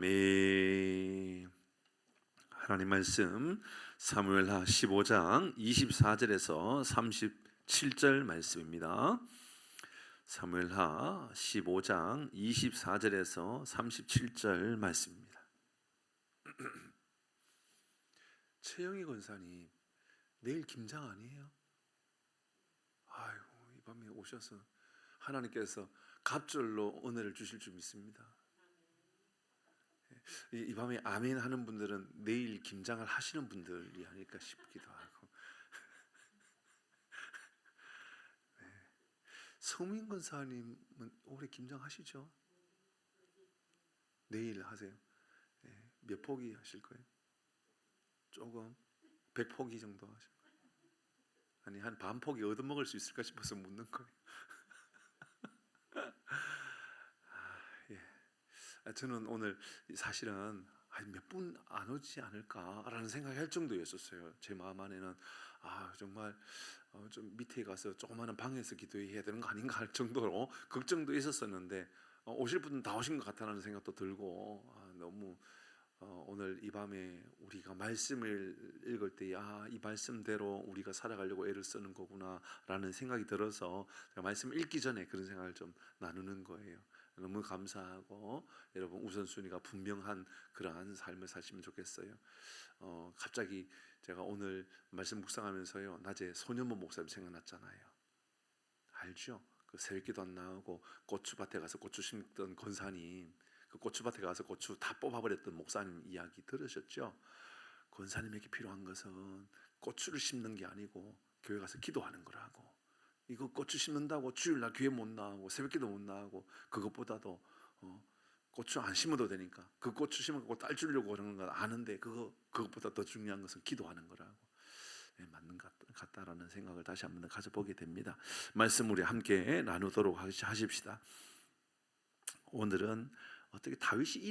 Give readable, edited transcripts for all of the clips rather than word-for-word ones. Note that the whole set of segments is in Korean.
아멘. 하나님 말씀 사무엘하 15장 24절에서 37절 말씀입니다. 사무엘하 15장 24절에서 37절 말씀입니다. 최영희 권사님 내일 김장 아니에요? 아이고, 이 밤에 오셔서 하나님께서 갑절로 은혜를 주실 줄 믿습니다. 이 밤에 아멘 하는 분들은 내일 김장을 하시는 분들이 아닐까 싶기도 하고. 네. 성민 권사님은 올해 김장 하시죠? 내일 하세요? 네. 몇 포기 하실 거예요? 조금? 100포기 정도 하실 거예요? 아니, 한 반 포기 얻어먹을 수 있을까 싶어서 묻는 거예요. 저는 오늘 사실은 몇 분 안 오지 않을까라는 생각을 할 정도였었어요. 제 마음 안에는 정말 좀 밑에 가서 조그마한 방에서 기도해야 되는 거 아닌가 할 정도로 걱정도 있었었는데 오실 분은 다 오신 것 같다는 생각도 들고 너무 오늘 이 밤에 우리가 말씀을 읽을 때 이 말씀대로 우리가 살아가려고 애를 쓰는 거구나 라는 생각이 들어서 제가 말씀 읽기 전에 그런 생각을 좀 나누는 거예요. 너무 감사하고 여러분 우선순위가 분명한 그러한 삶을 사시면 좋겠어요. 갑자기 제가 오늘 말씀 묵상하면서요, 낮에 손현모 목사님 생각났잖아요. 알죠? 그 새벽기도 안 나오고 고추밭에 가서 고추 심던 권사님, 그 고추밭에 가서 고추 다 뽑아버렸던 목사님 이야기 들으셨죠? 권사님에게 필요한 것은 고추를 심는 게 아니고 교회 가서 기도하는 거라고. 이거 고추 심는다고 주일날 교회 못 나가고 새벽기도 못 나가고 그것보다도 고추 안 심어도 되니까 그 고추 심어갖고 딸 주려고 그러는 건 아는데 그것보다 더 중요한 것은 기도하는 거라고. 맞는 것 같다라는 생각을 다시 한번 가져보게 됩니다. 말씀 우리 함께 나누도록 하십시다. 오늘은 어떻게 다윗이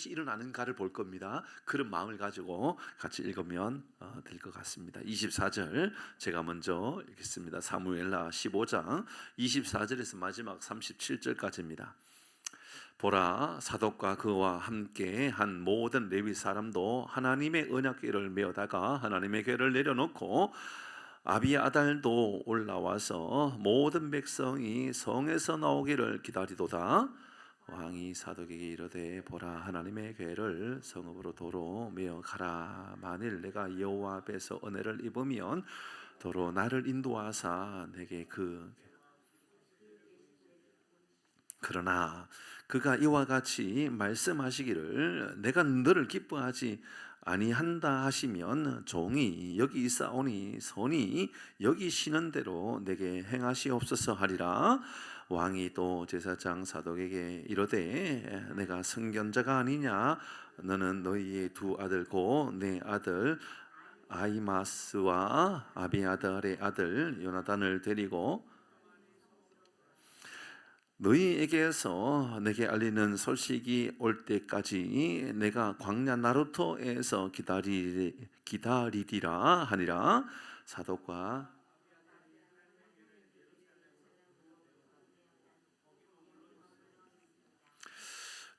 일어나는가를 볼 겁니다. 그런 마음을 가지고 같이 읽으면 될 것 같습니다. 24절 제가 먼저 읽겠습니다. 사무엘하 15장 24절에서 마지막 37절까지입니다. 보라, 사독과 그와 함께 한 모든 레위 사람도 하나님의 언약궤를 메어다가 하나님의 궤를 내려놓고 아비아달도 올라와서 모든 백성이 성에서 나오기를 기다리도다. 왕이 사독에게 이르되, 보라, 하나님의 궤를 성읍으로 도로 메어 가라. 만일 내가 여호와 앞에서 은혜를 입으면 도로 나를 인도하사 내게 그러나 그가 이와 같이 말씀하시기를 내가 너를 기뻐하지 아니한다 하시면 종이 여기 있사오니 선이 여기 쉬는 대로 내게 행하시옵소서 하리라. 왕이 또 제사장 사독에게 이르되, 내가 선견자가 아니냐? 너는 너희의 두 아들고 내 아들 아히마스와 아비아달의 아들 요나단을 데리고 너희에게서 내게 알리는 소식이 올 때까지 내가 광야 나루토에서 기다리리라 하니라. 사독과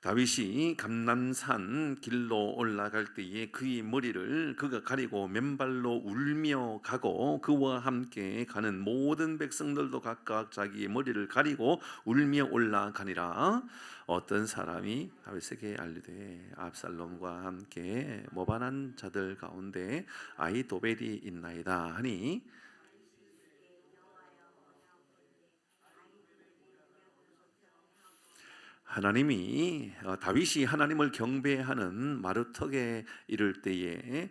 다윗이 감람산 길로 올라갈 때에 그의 머리를 그가 가리고 맨발로 울며 가고 그와 함께 가는 모든 백성들도 각각 자기의 머리를 가리고 울며 올라가니라. 어떤 사람이 다윗에게 알리되, 압살롬과 함께 모반한 자들 가운데 아히도벨이 있나이다 하니, 다윗이 하나님을 경배하는 마루턱에 이를 때에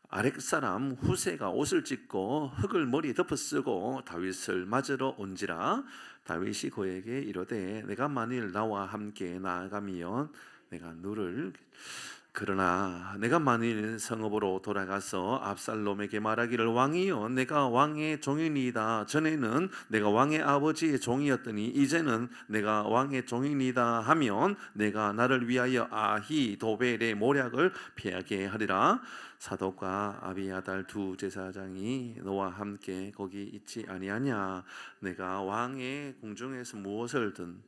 아렉 사람 후세가 옷을 찢고 흙을 머리에 덮어 쓰고 다윗을 맞으러 온지라. 다윗이 그에게 이르되, 내가 만일 나와 함께 나아가면 내가 너를 그러나 내가 만일 성읍으로 돌아가서 압살롬에게 말하기를, 왕이여, 내가 왕의 종이니이다. 전에는 내가 왕의 아버지의 종이었더니 이제는 내가 왕의 종이니이다 하면 내가 나를 위하여 아히도벨의 모략을 피하게 하리라. 사독과 아비아달 두 제사장이 너와 함께 거기 있지 아니하냐? 내가 왕의 궁중에서 무엇을 든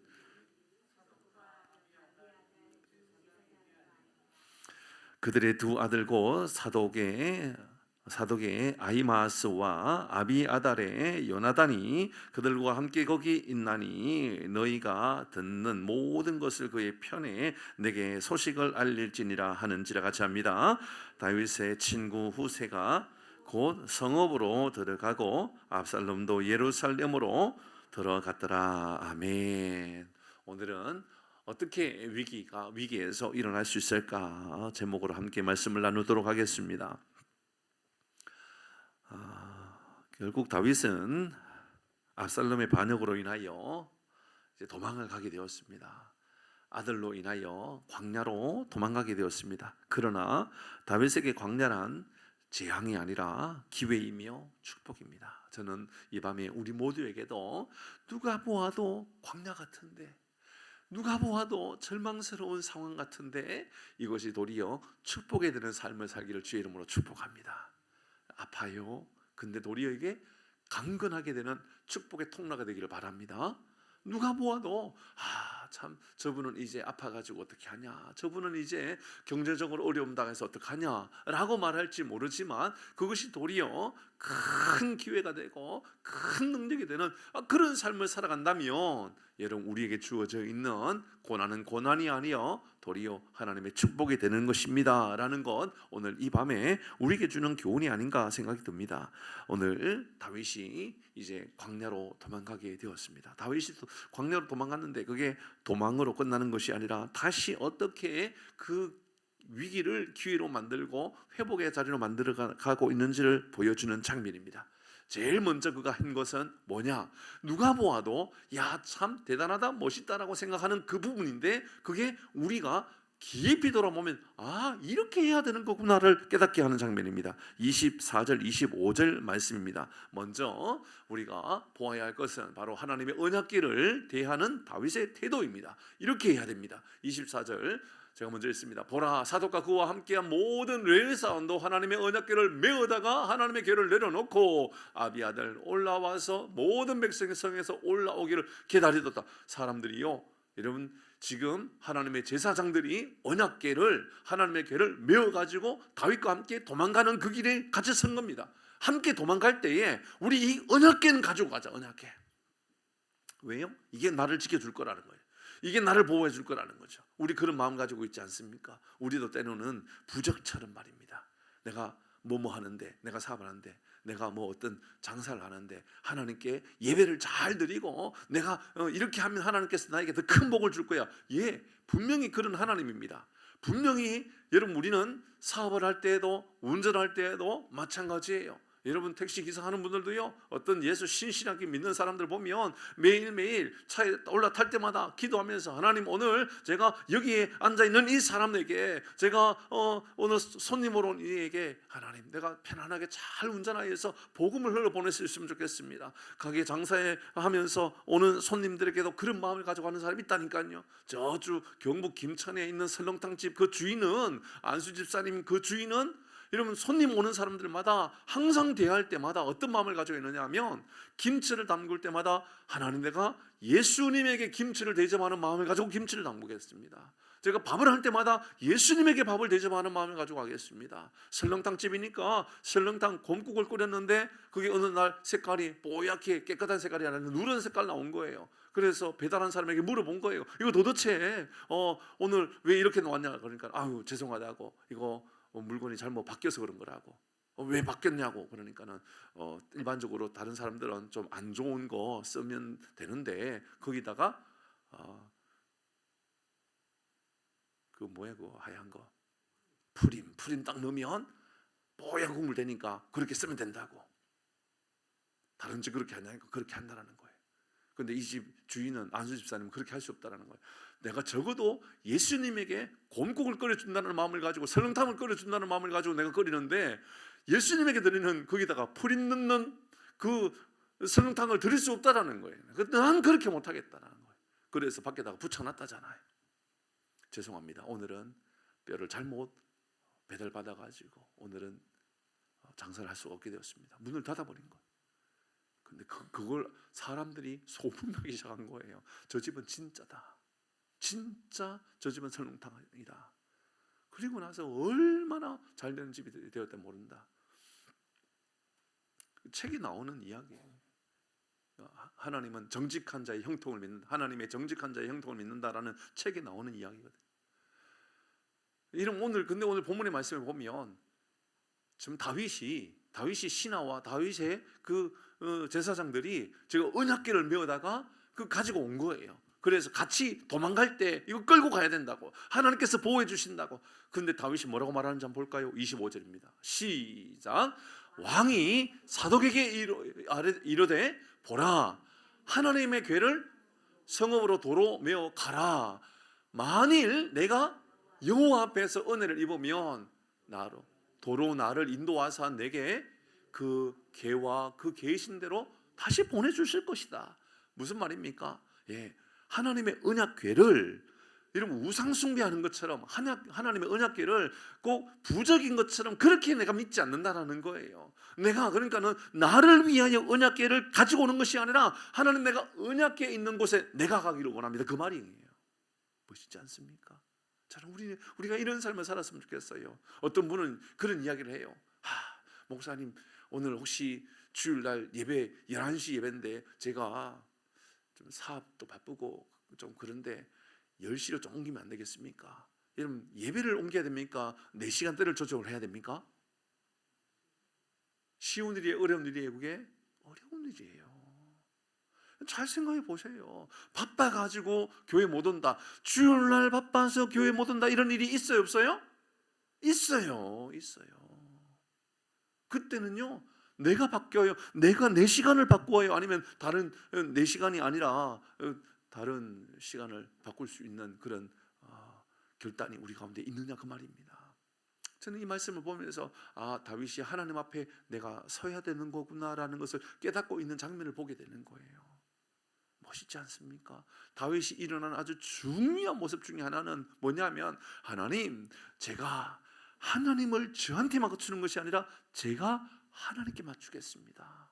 그들의 두 아들 곧 사독의 아히마스와 아비아달의 요나단이 그들과 함께 거기 있나니 너희가 듣는 모든 것을 그의 편에 내게 소식을 알릴지니라 하는지라 같이 합니다. 다윗의 친구 후세가 곧 성읍으로 들어가고 압살롬도 예루살렘으로 들어갔더라. 아멘. 오늘은 어떻게 위기에서 일어날 수 있을까 제목으로 함께 말씀을 나누도록 하겠습니다. 결국 다윗은 압살롬의 반역으로 인하여 이제 도망을 가게 되었습니다. 아들로 인하여 광야로 도망가게 되었습니다. 그러나 다윗에게 광야란 재앙이 아니라 기회이며 축복입니다. 저는 이 밤에 우리 모두에게도 누가 보아도 광야 같은데, 누가 보아도 절망스러운 상황 같은데 이것이 도리어 축복에 드는 삶을 살기를 주의 이름으로 축복합니다. 아파요. 근데 도리어 이게 강건하게 되는 축복의 통로가 되기를 바랍니다. 누가 보아도 참 저분은 이제 아파가지고 어떻게 하냐, 저분은 이제 경제적으로 어려움 당해서 어떡하냐 라고 말할지 모르지만 그것이 도리어 큰 기회가 되고 큰 능력이 되는 그런 삶을 살아간다면 여러분 우리에게 주어져 있는 고난은 고난이 아니여 도리어 하나님의 축복이 되는 것입니다 라는 것 오늘 이 밤에 우리에게 주는 교훈이 아닌가 생각이 듭니다. 오늘 다윗이 이제 광야로 도망가게 되었습니다. 다윗이 광야로 도망갔는데 그게 도망으로 끝나는 것이 아니라 다시 어떻게 그 위기를 기회로 만들고 회복의 자리로 만들어 가고 있는지를 보여주는 장면입니다. 제일 먼저 그가 한 것은 뭐냐? 누가 보아도 야, 참 대단하다, 멋있다라고 생각하는 그 부분인데 그게 우리가 깊이 돌아보면 이렇게 해야 되는 거구나를 깨닫게 하는 장면입니다. 24절 25절 말씀입니다. 먼저 우리가 보아야 할 것은 바로 하나님의 언약궤를 대하는 다윗의 태도입니다. 이렇게 해야 됩니다. 24절 제가 먼저 읽습니다. 보라, 사독과 그와 함께한 모든 레위 사원도 하나님의 언약궤를 메어다가 하나님의 궤를 내려놓고 아비아들 올라와서 모든 백성의 성에서 올라오기를 기다리었다. 사람들이요, 여러분 지금 하나님의 제사장들이 언약궤를, 하나님의 궤를 메어가지고 다윗과 함께 도망가는 그 길에 같이 선 겁니다. 함께 도망갈 때에 우리 이 언약궤는 가지고 가자. 언약궤. 왜요? 이게 나를 지켜줄 거라는 거예요. 이게 나를 보호해 줄 거라는 거죠. 우리 그런 마음 가지고 있지 않습니까? 우리도 때로는 부적처럼 말입니다. 내가 뭐뭐 하는데, 내가 사업을 하는데, 내가 뭐 어떤 장사를 하는데 하나님께 예배를 잘 드리고 내가 이렇게 하면 하나님께서 나에게 더 큰 복을 줄 거야. 예, 분명히 그런 하나님입니다. 분명히 여러분 우리는 사업을 할 때에도 운전할 때에도 마찬가지예요. 여러분 택시 기사 하는 분들도요, 어떤 예수 신실하게 믿는 사람들 보면 매일매일 차에 올라탈 때마다 기도하면서 하나님 오늘 제가 여기에 앉아있는 이 사람에게 제가 오늘 손님으로 온 이에게 하나님 내가 편안하게 잘 운전하여서 복음을 흘러보낼 수 있으면 좋겠습니다. 가게 장사에 하면서 오는 손님들에게도 그런 마음을 가져가는 사람이 있다니까요. 저주 경북 김천에 있는 설렁탕집 그 주인은, 안수 집사님 그 주인은 여러분 손님 오는 사람들마다 항상 대할 때마다 어떤 마음을 가지고 있느냐 하면 김치를 담글 때마다 하나님 내가 예수님에게 김치를 대접하는 마음을 가지고 김치를 담그겠습니다. 제가 밥을 할 때마다 예수님에게 밥을 대접하는 마음을 가지고 가겠습니다. 설렁탕 집이니까 설렁탕 곰국을 끓였는데 그게 어느 날 색깔이 뽀얗게 깨끗한 색깔이 아니라 누런 색깔 나온 거예요. 그래서 배달한 사람에게 물어본 거예요. 이거 도대체 오늘 왜 이렇게 나왔냐? 그러니까 아유 죄송하다고, 이거 물건이 잘못 바뀌어서 그런 거라고. 왜 바뀌었냐고. 그러니까는 일반적으로 다른 사람들은 좀 안 좋은 거 쓰면 되는데 거기다가 그 뭐야 그 하얀 거 프림 딱 넣으면 뽀얀 국물 되니까 그렇게 쓰면 된다고. 다른 집 그렇게 하냐니까 그렇게 한다라는 거예요. 근데 이 집 주인은, 안수 집사님은 그렇게 할 수 없다라는 거예요. 내가 적어도 예수님에게 곰국을 끓여준다는 마음을 가지고 설렁탕을 끓여준다는 마음을 가지고 내가 끓이는데 예수님에게 드리는 거기다가 프림 넣는 그 설렁탕을 드릴 수 없다라는 거예요. 난 그렇게 못하겠다라는 거예요. 그래서 밖에다가 붙여놨다잖아요. 죄송합니다. 오늘은 뼈를 잘못 배달받아가지고 오늘은 장사를 할 수 없게 되었습니다. 문을 닫아버린 거예요. 근데 그걸 사람들이 소문나기 시작한 거예요. 저 집은 진짜다. 진짜 저 집은 설렁탕이다. 그리고 나서 얼마나 잘 되는 집이 되었다 모른다. 책이 나오는 이야기예요. 하나님은 정직한 자의 형통을 믿는다. 하나님의 정직한 자의 형통을 믿는다라는 책에 나오는 이야기거든요. 근데 오늘 본문의 말씀을 보면 지금 다윗이 신하와 다윗의 제사장들이 지금 언약궤를 메어다가 가지고 온 거예요. 그래서 같이 도망갈 때 이거 끌고 가야 된다고, 하나님께서 보호해 주신다고. 근데 다윗이 뭐라고 말하는지 한번 볼까요? 25절입니다. 시작. 왕이 사독에게 이르되 보라, 하나님의 궤를 성읍으로 도로 메어 가라. 만일 내가 여호와 앞에서 은혜를 입으면 도로 나를 인도하사 내게 그 궤와 그 계신 대로 다시 보내주실 것이다. 무슨 말입니까? 하나님의 언약궤를 여러분 우상 숭배하는 것처럼 하나님의 언약궤를 꼭 부적인 것처럼 그렇게 내가 믿지 않는다라는 거예요. 그러니까는 나를 위하여 언약궤를 가지고 오는 것이 아니라 하나님, 내가 언약궤 있는 곳에 내가 가기를 원합니다. 그 말이에요. 멋있지 않습니까? 우리가 이런 삶을 살았으면 좋겠어요. 어떤 분은 그런 이야기를 해요. 목사님, 오늘 혹시 주일날 예배 11시 예배인데 제가 좀 사업도 바쁘고 좀 그런데 10시로 좀 옮기면 안 되겠습니까? 여러분, 예배를 옮겨야 됩니까? 4시간대를 조정을 해야 됩니까? 쉬운 일이에요? 어려운 일이에요? 그게? 어려운 일이에요. 잘 생각해 보세요. 바빠가지고 교회 못 온다, 주일날 바빠서 교회 못 온다, 이런 일이 있어요 없어요? 있어요. 그때는요, 내가 바뀌어요. 내가 내 시간을 바꾸어요? 아니면 내 시간이 아니라 다른 시간을 바꿀 수 있는 그런 결단이 우리 가운데 있느냐, 그 말입니다. 저는 이 말씀을 보면서 다윗이 하나님 앞에 내가 서야 되는 거구나라는 것을 깨닫고 있는 장면을 보게 되는 거예요. 멋있지 않습니까? 다윗이 일어난 아주 중요한 모습 중에 하나는 뭐냐면, 하나님, 제가 하나님을 저한테 맞추는 것이 아니라 제가 하나님께 맞추겠습니다.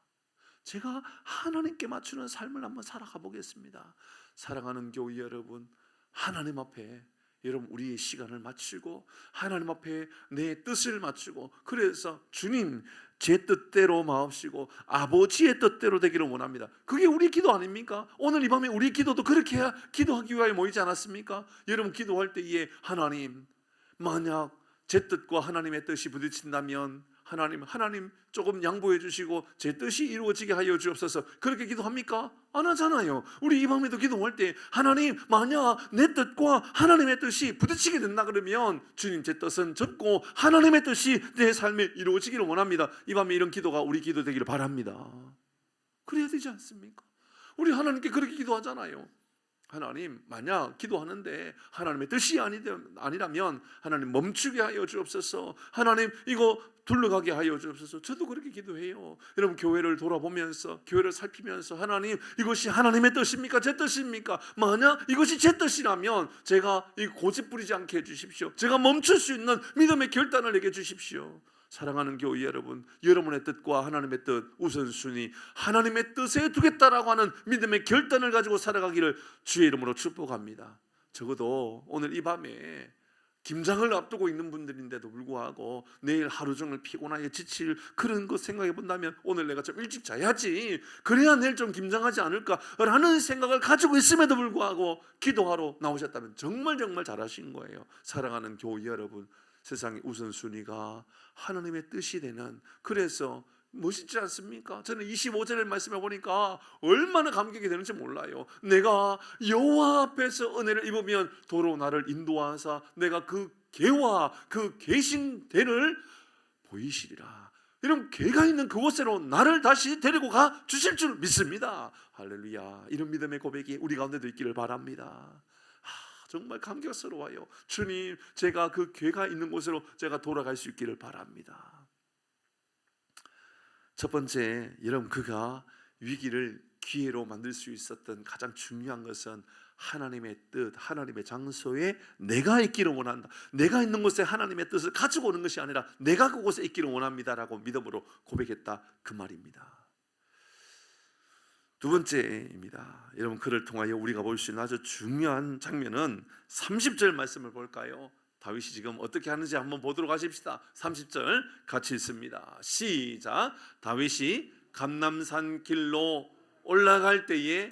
제가 하나님께 맞추는 삶을 한번 살아가 보겠습니다. 사랑하는 교회 여러분, 하나님 앞에 여러분 우리의 시간을 맞추고 하나님 앞에 내 뜻을 맞추고, 그래서 주님, 제 뜻대로 마옵시고 아버지의 뜻대로 되기를 원합니다. 그게 우리 기도 아닙니까? 오늘 이 밤에 우리 기도도 그렇게 기도하기 위하여 모이지 않았습니까? 여러분, 기도할 때에 하나님, 만약 제 뜻과 하나님의 뜻이 부딪힌다면 하나님 조금 양보해 주시고 제 뜻이 이루어지게 하여 주옵소서. 그렇게 기도합니까? 안 하잖아요. 우리 이 밤에도 기도할 때 하나님, 만약 내 뜻과 하나님의 뜻이 부딪히게 된다 그러면 주님, 제 뜻은 접고 하나님의 뜻이 내 삶에 이루어지기를 원합니다. 이 밤에 이런 기도가 우리 기도 되기를 바랍니다. 그래야 되지 않습니까? 우리 하나님께 그렇게 기도하잖아요. 하나님, 만약 기도하는데 하나님의 뜻이 아니라면 하나님 멈추게 하여 주옵소서. 하나님, 이거 둘러가게 하여 주옵소서. 저도 그렇게 기도해요. 여러분, 교회를 돌아보면서, 교회를 살피면서, 하나님, 이것이 하나님의 뜻입니까? 제 뜻입니까? 만약 이것이 제 뜻이라면 제가 고집 부리지 않게 해주십시오. 제가 멈출 수 있는 믿음의 결단을 내게 주십시오. 사랑하는 교회 여러분, 여러분의 뜻과 하나님의 뜻 우선순위, 하나님의 뜻에 두겠다라고 하는 믿음의 결단을 가지고 살아가기를 주의 이름으로 축복합니다. 적어도 오늘 이 밤에 김장을 앞두고 있는 분들인데도 불구하고 내일 하루 종일 피곤하게 지칠 그런 것 생각해 본다면 오늘 내가 좀 일찍 자야지, 그래야 내일 좀 김장하지 않을까라는 생각을 가지고 있음에도 불구하고 기도하러 나오셨다면 정말 잘하신 거예요. 사랑하는 교회 여러분, 세상의 우선순위가 하나님의 뜻이 되는, 그래서 멋있지 않습니까? 저는 25절의 말씀해 보니까 얼마나 감격이 되는지 몰라요. 내가 여호와 앞에서 은혜를 입으면 도로 나를 인도하사 내가 그 궤와 그 계신 데를 보이시리라. 이런 궤가 있는 그곳으로 나를 다시 데리고 가 주실 줄 믿습니다. 할렐루야. 이런 믿음의 고백이 우리 가운데도 있기를 바랍니다. 정말 감격스러워요. 주님, 제가 그 궤가 있는 곳으로 제가 돌아갈 수 있기를 바랍니다. 첫 번째, 여러분, 그가 위기를 기회로 만들 수 있었던 가장 중요한 것은 하나님의 뜻, 하나님의 장소에 내가 있기를 원한다. 내가 있는 곳에 하나님의 뜻을 가지고 오는 것이 아니라 내가 그곳에 있기를 원합니다라고 믿음으로 고백했다, 그 말입니다. 두 번째입니다. 여러분, 그를 통하여 우리가 볼 수 있는 아주 중요한 장면은 30절 말씀을 볼까요? 다윗이 지금 어떻게 하는지 한번 보도록 하십시다. 30절 같이 읽습니다. 시작. 다윗이 감람산 길로 올라갈 때에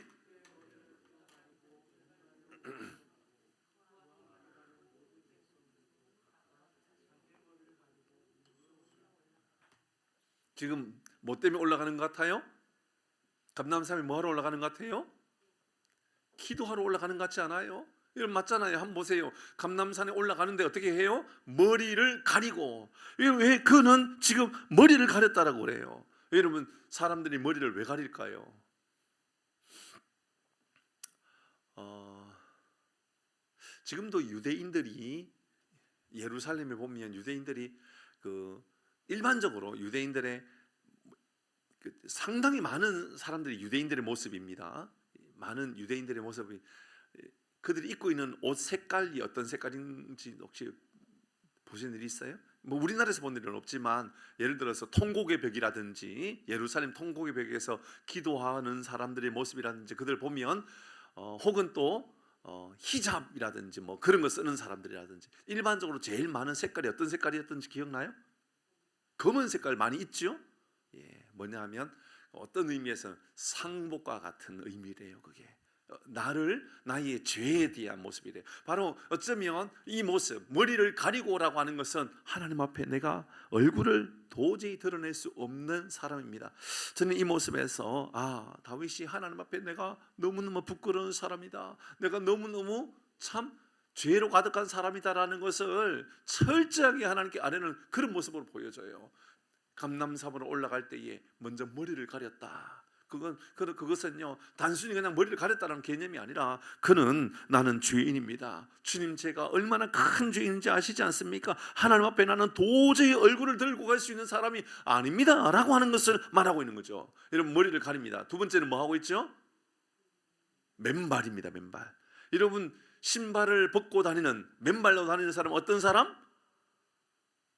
지금 뭐 때문에 올라가는 것 같아요? 감람산에 뭐 하러 올라가는 것 같아요? 기도하러 올라가는 것 같지 않아요? 여러분 맞잖아요. 한번 보세요. 감람산에 올라가는데 어떻게 해요? 머리를 가리고. 왜 그는 지금 머리를 가렸다라고 그래요? 여러분 사람들이 머리를 왜 가릴까요? 지금도 유대인들이 예루살렘에 보면 유대인들이 일반적으로 유대인들의 상당히 많은 사람들이 유대인들의 모습입니다. 많은 유대인들의 모습이 그들이 입고 있는 옷 색깔이 어떤 색깔인지 혹시 보신 일이 있어요? 뭐 우리나라에서 본 일은 없지만 예를 들어서 통곡의 벽이라든지 예루살렘 통곡의 벽에서 기도하는 사람들의 모습이라든지 그들 보면 혹은 또 히잡이라든지 뭐 그런 거 쓰는 사람들이라든지 일반적으로 제일 많은 색깔이 어떤 색깔이었던지 기억나요? 검은 색깔 많이 있죠? 예, 뭐냐 하면 어떤 의미에서 상복과 같은 의미래요. 그게 나의 죄에 대한 모습이래요. 바로 어쩌면 이 모습 머리를 가리고 오라고 하는 것은 하나님 앞에 내가 얼굴을 도저히 드러낼 수 없는 사람입니다. 저는 이 모습에서 다윗이 하나님 앞에 내가 너무너무 부끄러운 사람이다, 내가 너무너무 참 죄로 가득한 사람이다라는 것을 철저하게 하나님께 아뢰는 그런 모습으로 보여져요. 감람산으로 올라갈 때에 먼저 머리를 가렸다. 그것은요 단순히 그냥 머리를 가렸다는 개념이 아니라 그는 나는 죄인입니다. 주님 제가 얼마나 큰 죄인인지 아시지 않습니까? 하나님 앞에 나는 도저히 얼굴을 들고 갈 수 있는 사람이 아닙니다 라고 하는 것을 말하고 있는 거죠. 여러분 머리를 가립니다. 두 번째는 뭐 하고 있죠? 맨발입니다. 맨발. 여러분 신발을 벗고 다니는 맨발로 다니는 사람 어떤 사람?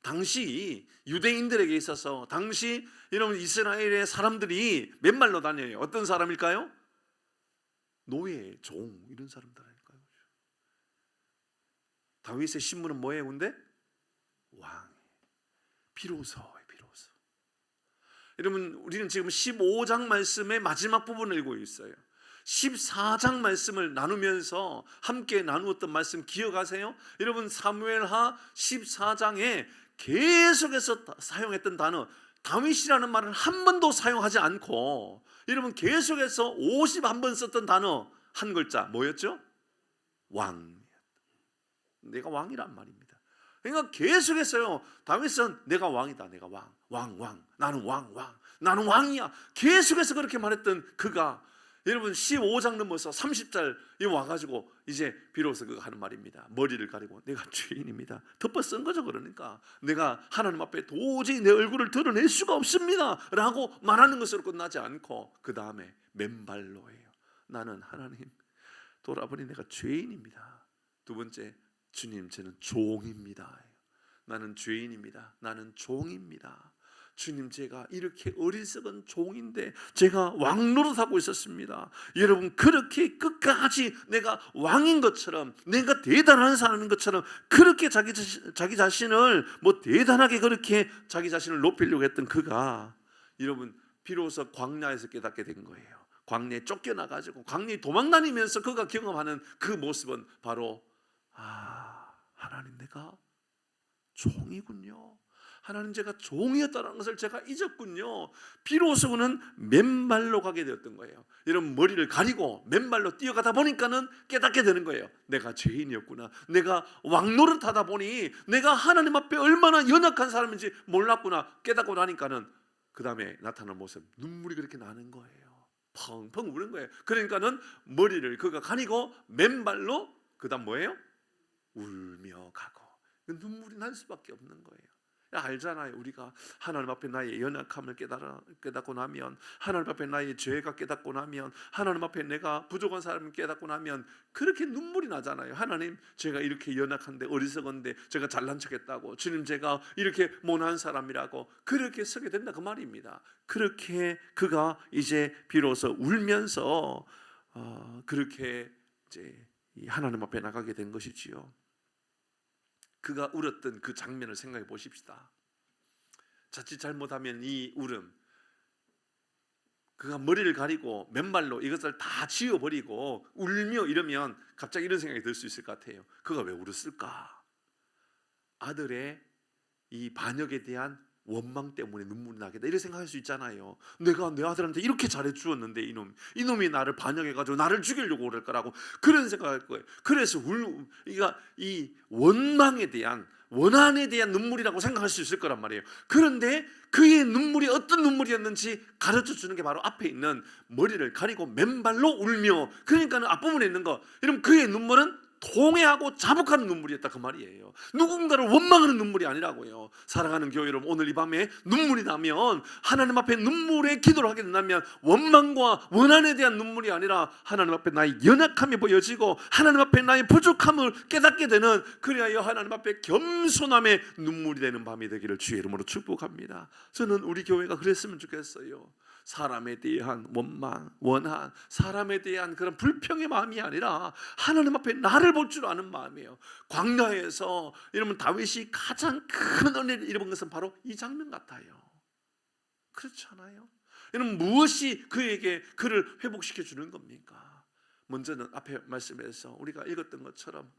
당시 유대인들에게 있어서 당시 여러분 이스라엘의 사람들이 맨발로 다녀요. 어떤 사람일까요? 노예, 종 이런 사람들일까요? 다윗의 신분은 뭐예요? 근데 왕. 비로소. 여러분 우리는 지금 15장 말씀의 마지막 부분을 읽고 있어요. 14장 말씀을 나누면서 함께 나누었던 말씀 기억하세요? 여러분 사무엘하 14장에 계속해서 사용했던 단어 다윗이라는 말은 한 번도 사용하지 않고 여러분 계속해서 51번 썼던 단어 한 글자 뭐였죠? 왕. 내가 왕이란 말입니다. 그러니까 계속해서요 다윗은 내가 왕이다, 내가 왕, 나는 왕, 나는 왕이야 계속해서 그렇게 말했던 그가 여러분 15장 넘어서 30절 와가지고 이제 비로소 그가 하는 말입니다. 머리를 가리고 내가 죄인입니다. 덮어 쓴 거죠. 그러니까 내가 하나님 앞에 도저히 내 얼굴을 드러낼 수가 없습니다 라고 말하는 것으로 끝나지 않고 그 다음에 맨발로 해요. 나는 하나님 돌아보니 내가 죄인입니다. 두 번째 주님 저는 종입니다. 나는 죄인입니다. 나는 종입니다. 주님 제가 이렇게 어리석은 종인데 제가 왕 노릇하고 있었습니다. 여러분 그렇게 끝까지 내가 왕인 것처럼 내가 대단한 사람인 것처럼 그렇게 자기 자신을 뭐 대단하게 그렇게 자기 자신을 높이려고 했던 그가 여러분 비로소 광야에서 깨닫게 된 거예요. 광야에 쫓겨나가지고 광야에 도망다니면서 그가 경험하는 그 모습은 바로 하나님 내가 종이군요. 하나님 제가 종이었다는 것을 제가 잊었군요. 비로소는 맨발로 가게 되었던 거예요. 여러분 머리를 가리고 맨발로 뛰어가다 보니까는 깨닫게 되는 거예요. 내가 죄인이었구나. 내가 왕노릇하다 보니 내가 하나님 앞에 얼마나 연약한 사람인지 몰랐구나. 깨닫고 나니까는 그 다음에 나타나는 모습 눈물이 그렇게 나는 거예요. 펑펑 우는 거예요. 그러니까는 머리를 그가 가리고 맨발로 그 다음 뭐예요? 울며 가고 눈물이 날 수밖에 없는 거예요. 알잖아요. 우리가 하나님 앞에 나의 연약함을 깨닫고 나면 하나님 앞에 나의 죄가 깨닫고 나면 하나님 앞에 내가 부족한 사람을 깨닫고 나면 그렇게 눈물이 나잖아요. 하나님 제가 이렇게 연약한데 어리석은데 제가 잘난 척했다고 주님 제가 이렇게 못난 사람이라고 그렇게 서게 된다 그 말입니다. 그렇게 그가 이제 비로소 울면서 그렇게 이제 하나님 앞에 나가게 된 것이지요. 그가 울었던 그 장면을 생각해 보십시다. 자칫 잘못하면 이 울음, 그가 머리를 가리고 맨발로 이것을 다 지워버리고 울며 이러면 갑자기 이런 생각이 들 수 있을 것 같아요. 그가 왜 울었을까? 아들의 이 반역에 대한 원망 때문에 눈물이 나겠다, 이렇게 생각할 수 있잖아요. 내가 내 아들한테 이렇게 잘해 주었는데 이놈이 나를 반역해가지고 나를 죽이려고 그럴 거라고 그런 생각할 거예요. 그래서 이 원망에 대한, 원한에 대한 눈물이라고 생각할 수 있을 거란 말이에요. 그런데 그의 눈물이 어떤 눈물이었는지 가르쳐 주는 게 바로 앞에 있는 머리를 가리고 맨발로 울며, 그러니까는 앞부분에 있는 거, 이러면 그의 눈물은 통회하고 자복하는 눈물이었다, 그 말이에요. 누군가를 원망하는 눈물이 아니라고요. 사랑하는 교회 여러분, 오늘 이 밤에 눈물이 나면, 하나님 앞에 눈물의 기도를 하게 된다면 원망과 원한에 대한 눈물이 아니라 하나님 앞에 나의 연약함이 보여지고 하나님 앞에 나의 부족함을 깨닫게 되는, 그리하여 하나님 앞에 겸손함의 눈물이 되는 밤이 되기를 주의 이름으로 축복합니다. 저는 우리 교회가 그랬으면 좋겠어요. 사람에 대한 원망, 원한, 사람에 대한 그런 불평의 마음이 아니라 하나님 앞에 나를 볼 줄 아는 마음이에요. 광야에서 여러분 다윗이 가장 큰 은혜를 입은 것은 바로 이 장면 같아요. 그렇잖아요. 여러분 무엇이 그에게 그를 회복시켜 주는 겁니까? 먼저는 앞에 말씀에서 우리가 읽었던 것처럼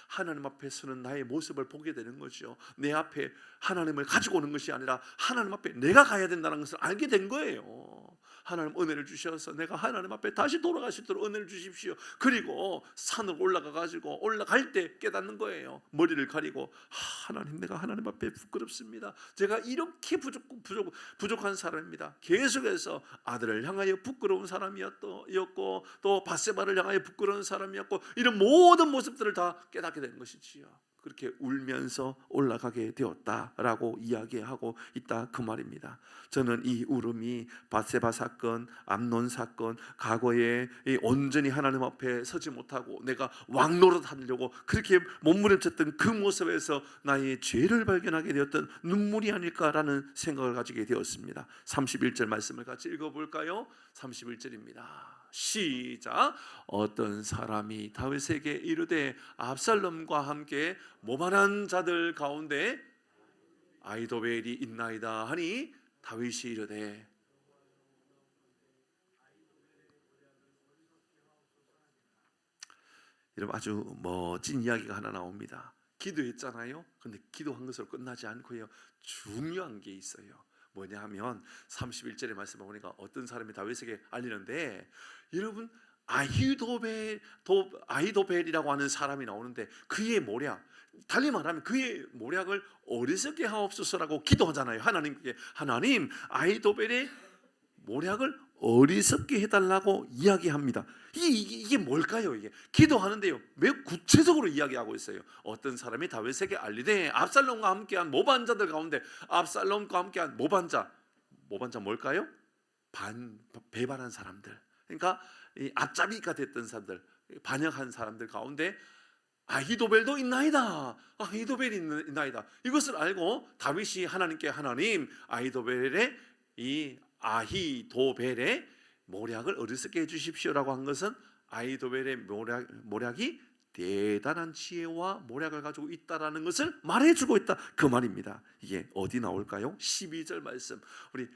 하나님 앞에서는 나의 모습을 보게 되는 거죠. 내 앞에 하나님을 가지고 오는 것이 아니라 하나님 앞에 내가 가야 된다는 것을 알게 된 거예요. 하나님 은혜를 주셔서 내가 하나님 앞에 다시 돌아갈 수 있도록 은혜를 주십시오. 그리고 산으로 올라가가지고 올라갈 때 깨닫는 거예요. 머리를 가리고 하나님, 내가 하나님 앞에 부끄럽습니다. 제가 이렇게 부족한 사람입니다. 계속해서 아들을 향하여 부끄러운 사람이었고 또 밧세바를 향하여 부끄러운 사람이었고, 이런 모든 모습들을 다 깨닫게 된 것이지요. 그렇게 울면서 올라가게 되었다라고 이야기하고 있다, 그 말입니다. 저는 이 울음이 밧세바 사건, 암논 사건, 과거에 온전히 하나님 앞에 서지 못하고 내가 왕 노릇하려고 그렇게 몸부림쳤던 그 모습에서 나의 죄를 발견하게 되었던 눈물이 아닐까라는 생각을 가지게 되었습니다. 31절 말씀을 같이 읽어볼까요? 31절입니다. 시작. 어떤 사람이 다윗에게 이르되 압살롬과 함께 모반한 자들 가운데 아히도벨이 있나이다 하니 다윗이 이르되, 여러분 아주 멋진 이야기가 하나 나옵니다. 기도했잖아요. 근데 기도한 것으로 끝나지 않고요, 중요한 게 있어요. 뭐냐 하면 31절의 말씀을 보니까 어떤 사람이 다윗에게 알리는데, 여러분 아히도벨이라고 하는 사람이 나오는데 그의 모략, 달리 말하면 그의 모략을 어리석게 하옵소서라고 기도하잖아요. 하나님께, 하나님 아히도벨의 모략을 어리석게 해달라고 이야기합니다. 이게 뭘까요? 이게 기도하는데요, 매우 구체적으로 이야기하고 있어요. 어떤 사람이 다윗에게 알리되 압살롬과 함께한 모반자들 가운데, 압살롬과 함께한 모반자 뭘까요? 배반한 사람들, 그러니까 이 앞잡이가 됐던 사람들, 반역한 사람들 가운데 아히도벨도 있나이다. 아히도벨이 있나이다. 이것을 알고 다윗이 하나님께, 하나님 아히도벨의 모략을 어리석게 해주십시오라고 한 것은 아히도벨의 모략이 대단한 지혜와 모략을 가지고 있다라는 것을 말해주고 있다, 그 말입니다. 이게 어디 나올까요? 12절 말씀, 우리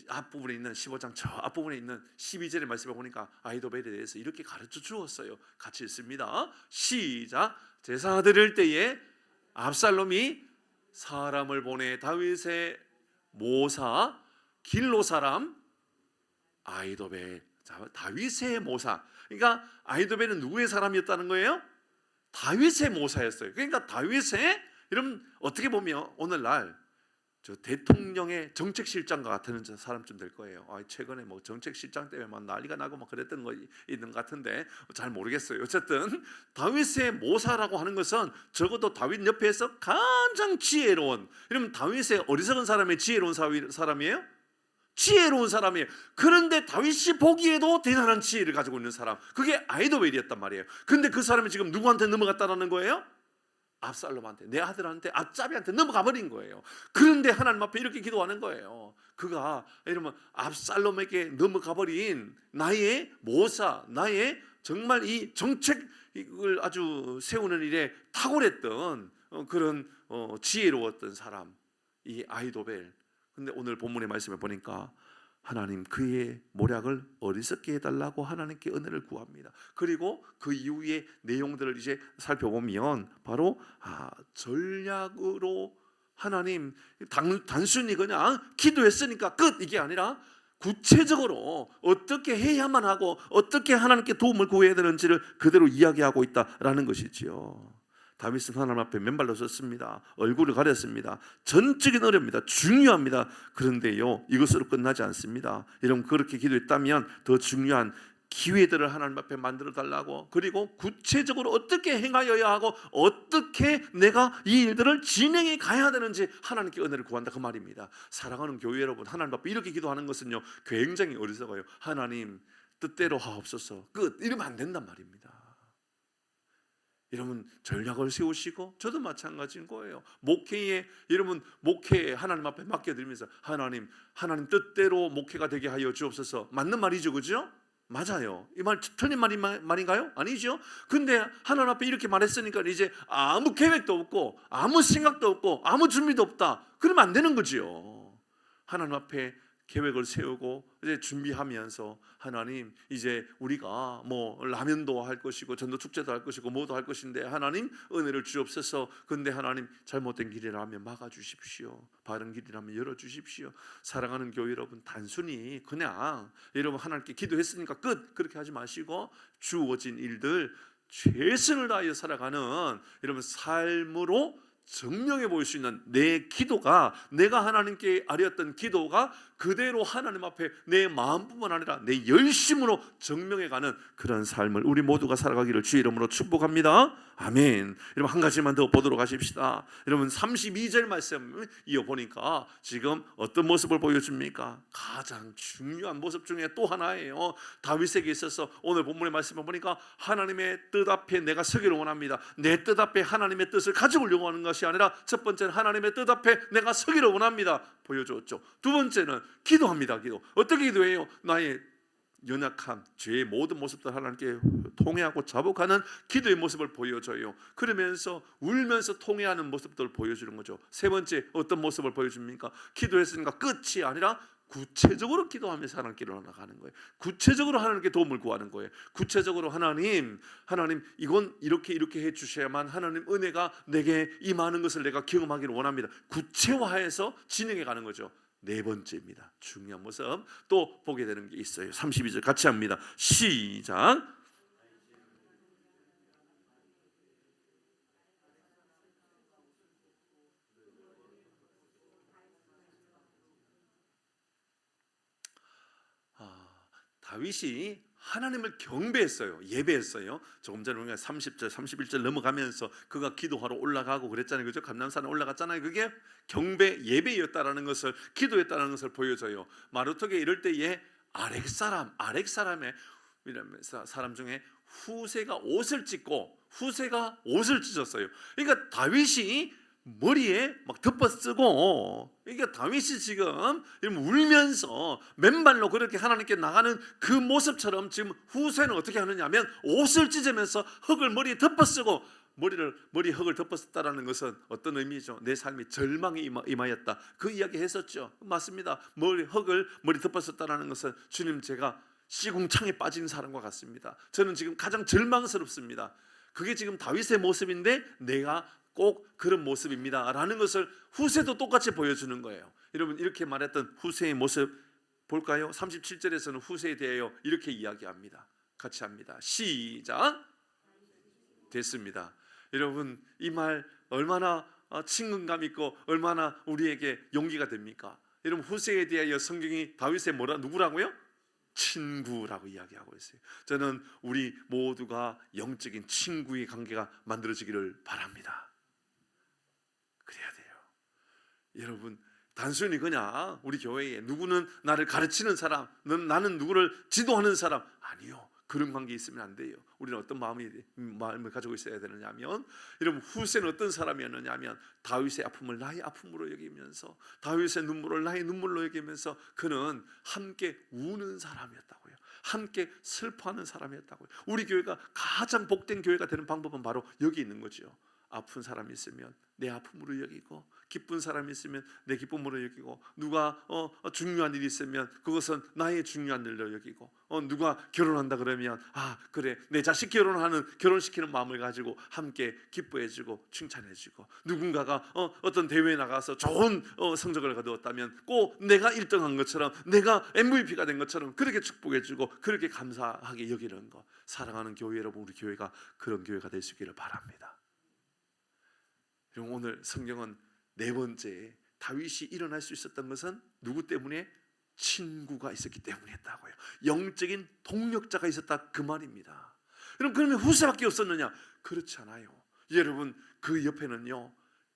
앞부분에 있는 15장 저 앞부분에 있는 12절의 말씀을 보니까 아히도벨에 대해서 이렇게 가르쳐 주었어요. 같이 읽습니다. 시작. 제사 드릴 때에 압살롬이 사람을 보내 다윗의 모사 길로 사람 아히도벨, 다윗의 모사, 그러니까 아히도벨은 누구의 사람이었다는 거예요? 다윗의 모사였어요. 그러니까 다윗의, 여러분 어떻게 보면 오늘날 저 대통령의 정책실장과 같은 사람쯤 될 거예요. 최근에 뭐 정책실장 때문에 막 난리가 나고 막 그랬던 거 있는 것 같은데 잘 모르겠어요. 어쨌든 다윗의 모사라고 하는 것은 적어도 다윗 옆에서 가장 지혜로운, 이러면 다윗의 어리석은 사람이 지혜로운 사람이에요? 지혜로운 사람이에요. 그런데 다윗이 보기에도 대단한 지혜를 가지고 있는 사람, 그게 아히도벨이었단 말이에요. 근데 그 사람이 지금 누구한테 넘어갔다는 거예요? 압살롬한테, 내 아들한테, 앞잡이한테 넘어가 버린 거예요. 그런데 하나님 앞에 이렇게 기도하는 거예요. 그가 이러면 압살롬에게 넘어가 버린 나의 모사, 나의 정말 이 정책을 아주 세우는 일에 탁월했던 그런 지혜로웠던 사람, 이 아히도벨. 근데 오늘 본문의 말씀을 보니까 하나님 그의 모략을 어리석게 해달라고 하나님께 은혜를 구합니다. 그리고 그 이후의 내용들을 이제 살펴보면 바로 전략으로 하나님 단순히 그냥 기도했으니까 끝 이게 아니라 구체적으로 어떻게 해야만 하고 어떻게 하나님께 도움을 구해야 되는지를 그대로 이야기하고 있다라는 것이지요. 다윗은 하나님 앞에 맨발로 섰습니다. 얼굴을 가렸습니다. 전적인 어려움입니다. 중요합니다. 그런데요, 이것으로 끝나지 않습니다. 여러분 그렇게 기도했다면 더 중요한 기회들을 하나님 앞에 만들어 달라고, 그리고 구체적으로 어떻게 행하여야 하고 어떻게 내가 이 일들을 진행해 가야 되는지 하나님께 은혜를 구한다 그 말입니다. 사랑하는 교회 여러분, 하나님 앞에 이렇게 기도하는 것은요 굉장히 어리석어요. 하나님 뜻대로 하옵소서 끝 이러면 안 된단 말입니다. 여러분 전략을 세우시고, 저도 마찬가지인 거예요. 목회에 여러분 목회에 하나님 앞에 맡겨드리면서 하나님 뜻대로 목회가 되게 하여 주옵소서. 맞는 말이죠, 그죠? 맞아요. 이 말 틀린 말인가요? 아니죠. 근데 하나님 앞에 이렇게 말했으니까 이제 아무 계획도 없고 아무 생각도 없고 아무 준비도 없다, 그러면 안 되는 거지요. 하나님 앞에 계획을 세우고 이제 준비하면서 하나님 이제 우리가 뭐 라면도 할 것이고 전도 축제도 할 것이고 뭐도 할 것인데 하나님 은혜를 주옵소서. 근데 하나님 잘못된 길이라면 막아 주십시오. 바른 길이라면 열어 주십시오. 사랑하는 교회 여러분, 단순히 그냥 여러분 하나님께 기도했으니까 끝 그렇게 하지 마시고 주어진 일들 최선을 다하여 살아가는 여러분 삶으로 증명해 보일 수 있는 내 기도가, 내가 하나님께 아뢰었던 기도가 그대로 하나님 앞에 내 마음뿐만 아니라 내 열심으로 증명해가는 그런 삶을 우리 모두가 살아가기를 주의 이름으로 축복합니다. 아멘. 여러분 한 가지만 더 보도록 하십시다. 여러분 32절 말씀 이어보니까 지금 어떤 모습을 보여줍니까? 가장 중요한 모습 중에 또 하나예요. 다윗에게 있어서 오늘 본문의 말씀을 보니까 하나님의 뜻 앞에 내가 서기를 원합니다. 내 뜻 앞에 하나님의 뜻을 가지고려고 하는 것이 아니라 첫 번째는 하나님의 뜻 앞에 내가 서기를 원합니다 보여줬죠. 두 번째는 기도합니다. 기도. 어떻게 기도해요? 나의 연약함, 죄의 모든 모습들 하나님께 통회하고 자복하는 기도의 모습을 보여줘요. 그러면서 울면서 통회하는 모습들을 보여주는 거죠. 세 번째 어떤 모습을 보여줍니까? 기도했으니까 끝이 아니라 구체적으로 기도하면서 하나님께 나가는 거예요. 구체적으로 하나님께 도움을 구하는 거예요. 구체적으로 하나님 이건 이렇게 해 주셔야만 하나님 은혜가 내게 임하는 것을 내가 경험하기를 원합니다. 구체화해서 진행해 가는 거죠. 네 번째입니다. 중요한 모습 또 보게 되는 게 있어요. 32절 같이 합니다. 시작. 다윗이 하나님을 경배했어요. 예배했어요. 조금 전에 우리가 30절, 31절 넘어가면서 그가 기도하러 올라가고 그랬잖아요. 그죠? 감람산에 올라갔잖아요. 그게 경배, 예배였다라는 것을, 기도했다는 것을 보여줘요. 마루턱에 이럴 때에 아렉 사람의 사람 중에 후세가 옷을 찢었어요. 그러니까 다윗이 머리에 막 덮어 쓰고, 그러니까 다윗이 지금 울면서 맨발로 그렇게 하나님께 나가는 그 모습처럼 지금 후세는 어떻게 하느냐면 옷을 찢으면서 흙을 머리에 덮어 쓰고, 머리 흙을 덮어 썼다라는 것은 어떤 의미죠? 내 삶이 절망에 임하였다, 그 이야기 했었죠. 맞습니다. 흙을 머리 덮어 썼다라는 것은 주님 제가 시궁창에 빠진 사람과 같습니다. 저는 지금 가장 절망스럽습니다. 그게 지금 다윗의 모습인데 내가 꼭 그런 모습입니다 라는 것을 후세도 똑같이 보여주는 거예요. 여러분 이렇게 말했던 후세의 모습 볼까요? 37절에서는 후세에 대하여 이렇게 이야기합니다. 같이 합니다. 시작. 됐습니다. 여러분 이 말 얼마나 친근감 있고 얼마나 우리에게 용기가 됩니까? 여러분 후세에 대하여 성경이 다윗의 누구라고요? 친구라고 이야기하고 있어요. 저는 우리 모두가 영적인 친구의 관계가 만들어지기를 바랍니다. 그래야 돼요. 여러분 단순히 그냥 우리 교회에 누구는 나를 가르치는 사람, 나는 누구를 지도하는 사람, 아니요. 그런 관계 있으면 안 돼요. 우리는 어떤 마음을 가지고 있어야 되느냐면, 여러분 후세는 어떤 사람이었느냐면 다윗의 아픔을 나의 아픔으로 여기면서, 다윗의 눈물을 나의 눈물로 여기면서 그는 함께 우는 사람이었다고요. 함께 슬퍼하는 사람이었다고요. 우리 교회가 가장 복된 교회가 되는 방법은 바로 여기 있는 거죠. 아픈 사람이 있으면 내 아픔으로 여기고, 기쁜 사람이 있으면 내 기쁨으로 여기고, 누가 중요한 일이 있으면 그것은 나의 중요한 일로 여기고, 누가 결혼한다 그러면 그래, 내 자식 결혼시키는 마음을 가지고 함께 기뻐해주고 칭찬해주고, 누군가가 어떤 대회에 나가서 좋은 성적을 거두었다면 꼭 내가 1등한 것처럼, 내가 MVP가 된 것처럼 그렇게 축복해주고 그렇게 감사하게 여기는 것. 사랑하는 교회 여러분, 우리 교회가 그런 교회가 될 수 있기를 바랍니다. 오늘 성경은 네 번째, 다윗이 일어날 수 있었던 것은 누구 때문에? 친구가 있었기 때문이었다고요. 영적인 동력자가 있었다, 그 말입니다. 여러분, 그러면 후세밖에 없었느냐? 그렇지 않아요. 여러분, 그 옆에는요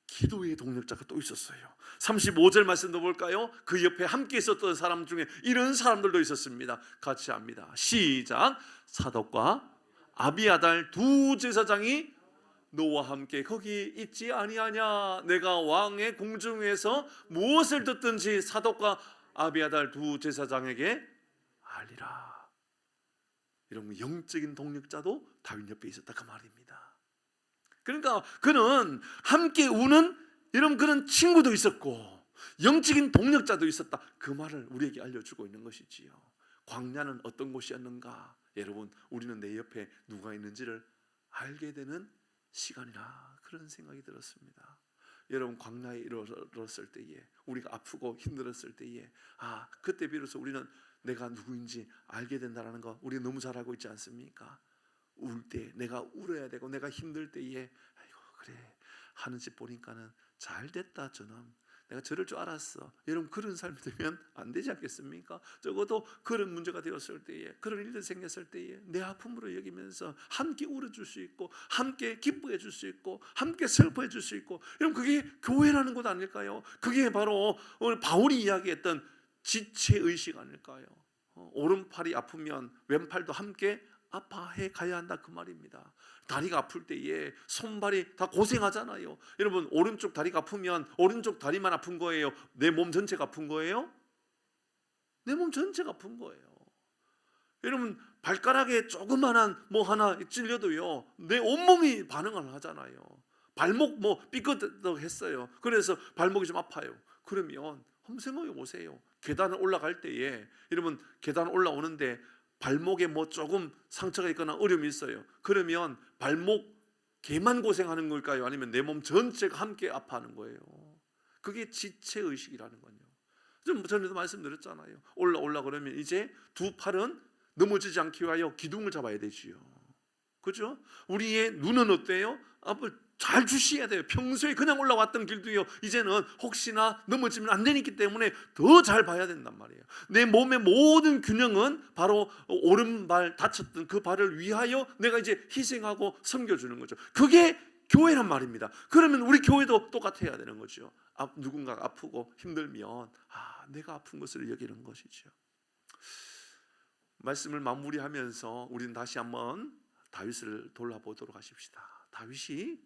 기도의 동력자가 또 있었어요. 35절 말씀도 볼까요? 그 옆에 함께 있었던 사람 중에 이런 사람들도 있었습니다. 같이 합니다. 시작. 사독과 아비아달 두 제사장이 너와 함께 거기 있지 아니하냐? 내가 왕의 궁중에서 무엇을 듣든지 사독과 아비아달 두 제사장에게 알리라. 이런 영적인 동력자도 다윗 옆에 있었다, 그 말입니다. 그러니까 그는 함께 우는 이런 그런 친구도 있었고 영적인 동력자도 있었다, 그 말을 우리에게 알려주고 있는 것이지요. 광야는 어떤 곳이었는가? 여러분, 우리는 내 옆에 누가 있는지를 알게 되는 시간이라, 그런 생각이 들었습니다. 여러분, 광야에 이르렀을 때에, 우리가 아프고 힘들었을 때에 그때 비로소 우리는 내가 누구인지 알게 된다는 거 우리 너무 잘 알고 있지 않습니까? 울 때 내가 울어야 되고, 내가 힘들 때에 아이고 그래 하는 집 보니까는 잘 됐다, 저놈 내가 저럴 줄 알았어. 여러분, 그런 삶이 되면 안 되지 않겠습니까? 적어도 그런 문제가 되었을 때에, 그런 일들이 생겼을 때에 내 아픔으로 여기면서 함께 울어줄 수 있고, 함께 기뻐해 줄 수 있고, 함께 슬퍼해 줄 수 있고, 여러분, 그게 교회라는 것 아닐까요? 그게 바로 오늘 바울이 이야기했던 지체의식 아닐까요? 오른팔이 아프면 왼팔도 함께 아파해 가야 한다, 그 말입니다. 다리가 아플 때에 손발이 다 고생하잖아요. 여러분, 오른쪽 다리가 아프면 오른쪽 다리만 아픈 거예요? 내 몸 전체가 아픈 거예요? 내 몸 전체가 아픈 거예요. 여러분, 발가락에 조그만한 뭐 하나 찔려도요 내 온몸이 반응을 하잖아요. 발목 삐끗했어요. 그래서 발목이 좀 아파요. 그러면 한번 생각해 보세요. 계단을 올라갈 때에, 여러분, 계단 올라오는데 발목에 조금 상처가 있거나 어려움이 있어요. 그러면 발목에만 고생하는 걸까요? 아니면 내 몸 전체가 함께 아파하는 거예요? 그게 지체의식이라는 거예요. 전에도 말씀드렸잖아요. 올라 그러면 이제 두 팔은 넘어지지 않기 위하여 기둥을 잡아야 되지요. 그죠? 우리의 눈은 어때요? 앞을 잘 주시해야 돼요. 평소에 그냥 올라왔던 길도요 이제는 혹시나 넘어지면 안 되기 때문에 더 잘 봐야 된단 말이에요. 내 몸의 모든 균형은 바로 오른발 다쳤던 그 발을 위하여 내가 이제 희생하고 섬겨주는 거죠. 그게 교회란 말입니다. 그러면 우리 교회도 똑같아야 되는 거죠. 누군가가 아프고 힘들면 내가 아픈 것을 여기는 것이죠. 말씀을 마무리하면서 우리는 다시 한번 다윗을 돌아보도록 하십시다. 다윗이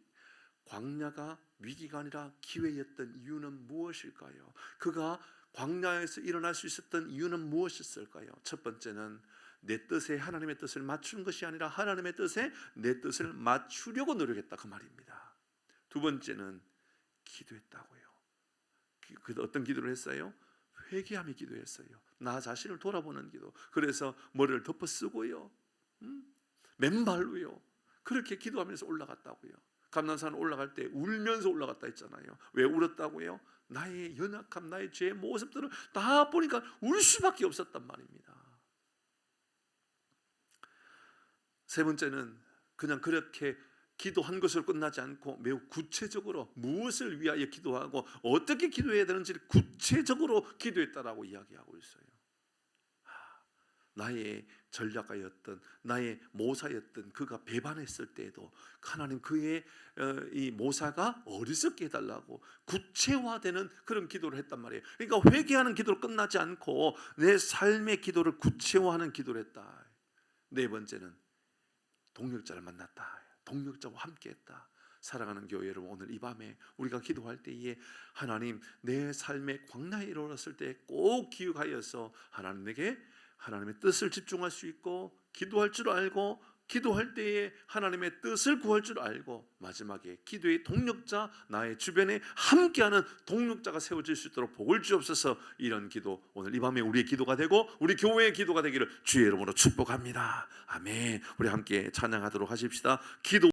광야가 위기가 아니라 기회였던 이유는 무엇일까요? 그가 광야에서 일어날 수 있었던 이유는 무엇이었을까요? 첫 번째는 내 뜻에 하나님의 뜻을 맞춘 것이 아니라 하나님의 뜻에 내 뜻을 맞추려고 노력했다, 그 말입니다. 두 번째는 기도했다고요. 어떤 기도를 했어요? 회개하며 기도했어요. 나 자신을 돌아보는 기도. 그래서 머리를 덮어 쓰고요, 맨발로요, 그렇게 기도하면서 올라갔다고요. 감난산 올라갈 때 울면서 올라갔다 했잖아요. 왜 울었다고요? 나의 연약함, 나의 죄의 모습들을 다 보니까 울 수밖에 없었단 말입니다. 세 번째는 그냥 그렇게 기도한 것으로 끝나지 않고 매우 구체적으로 무엇을 위하여 기도하고 어떻게 기도해야 되는지를 구체적으로 기도했다라고 이야기하고 있어요. 나의 전략가였던, 나의 모사였던 그가 배반했을 때에도 하나님 그의 이 모사가 어리석게 해달라고 구체화되는 그런 기도를 했단 말이에요. 그러니까 회개하는 기도로 끝나지 않고 내 삶의 기도를 구체화하는 기도를 했다. 네 번째는 동력자를 만났다. 동력자와 함께했다. 사랑하는 교회 여러분, 오늘 이 밤에 우리가 기도할 때에 하나님, 내 삶의 광야에 이르렀을 때 꼭 기억하여서 하나님에게 하나님의 뜻을 집중할 수 있고 기도할 줄 알고 기도할 때에 하나님의 뜻을 구할 줄 알고 마지막에 기도의 동력자, 나의 주변에 함께하는 동력자가 세워질 수 있도록 복을 주옵소서. 이런 기도 오늘 이 밤에 우리의 기도가 되고 우리 교회의 기도가 되기를 주의 이름으로 축복합니다. 아멘. 우리 함께 찬양하도록 하십시다. 기도